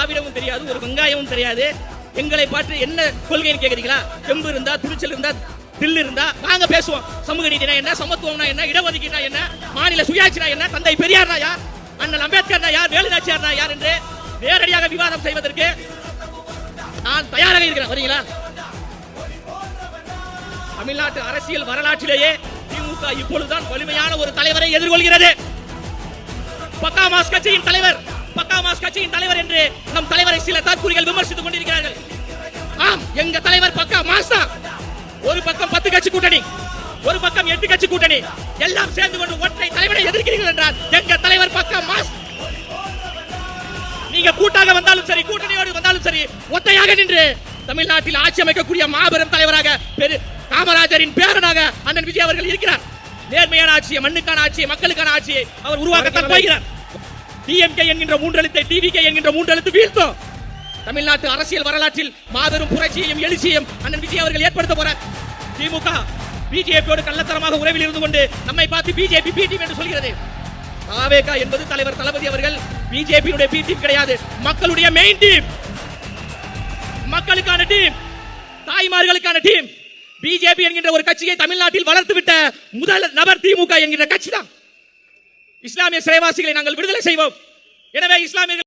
திராவிடமும் தெரியாது, ஒரு வெங்காயமும் தெரியாது. எங்களை பற்றி என்ன கொள்கைன்னு கேக்குறீங்களா? தெம்பு இருந்தா, துணிச்சல் இருந்தா, தில் இருந்தா வாங்க பேசுவோம். சமூக நீதினா என்ன, சமத்துவம்னா என்ன, இடஒதுக்கீடுனா என்ன, மாநில சுயாட்சினா என்ன, தந்தை பெரியார்னா யார், அண்ணல் அம்பேத்கர்னா யார், வேலுநாச்சியார்னா யார் என்று நேரடியாக விவாதம் செய்வதற்கு நான் தயாராக இருக்கிறேன். வரீங்களா? தமிழ்நாட்டு அரசியல் வரலாற்றிலேயே திமுக இப்பொழுதுதான் வலிமையான ஒரு தலைவரை எதிர்கொள்கிறது. பக்கா மாஸ் கட்சியின் தலைவர், பக்கா மாஸ் கட்சியின் தலைவர் என்று நம் தலைவரை சில தாக்குறிகள் விமர்சித்துக் கொண்டிருக்கிறார்கள். ஆம், எங்க தலைவர் பக்கா மாஸ் தான். ஒரு பக்கம் 10 கட்சி கூட்டணி, ஒரு பக்கம் 8 கட்சி கூட்டணி, எல்லாம் சேர்ந்து கொண்டு ஒற்றை தலைவரை எதிர்க்கிறீர்கள் என்றால் எங்க தலைவர் பக்கா மாஸ். நீங்க கூட்டாக வந்தாலும் சரி, கூட்டணியோடு வந்தாலும் சரி, ஒத்தையாக நின்று தமிழ்நாட்டில் ஆட்சி அமைக்கக்கூடிய மாபெரும் தலைவராக காமராஜரின் பேரனாக அண்ணன் விஜய் அவர்கள் இருக்கிறார். நேர்மையான ஆட்சியை, மண்ணுக்கான ஆட்சியை, மக்களுக்கான ஆட்சியை அவர் உருவாக்கத்தான் போகிறார். டிஎம்கே என்கின்ற 3 எழுத்தை டிவிகே என்கின்ற 3 எழுத்து வீழ்த்தும். தமிழ்நாட்டு அரசியல் வரலாற்றில் மாபெரும் புரட்சியையும் எழுச்சியையும் அண்ணன் விஜய் அவர்கள் ஏற்படுத்த போறார். திமுக பிஜேபியோடு கள்ளத்தனமாக உறவில் இருந்து கொண்டு நம்மை பார்த்து பிஜேபி பி டீம் என்று சொல்கிறது. தாவேகா என்பது தலைவர் தளபதி அவர்கள் பிஜேபியுடைய பி டீம் கிடையாது, மக்களுடைய மெயின் டீம், மக்களுக்கான டீம், தாய்மார்களுக்கான டீம். பிஜேபி என்கின்ற ஒரு கட்சியை தமிழ்நாட்டில் வளர்த்துவிட்ட முதல் நபர் திமுக என்கின்ற கட்சி தான். இஸ்லாமிய சிறைவாசிகளை நாங்கள் விடுதலை செய்வோம். எனவே இஸ்லாமியர்கள்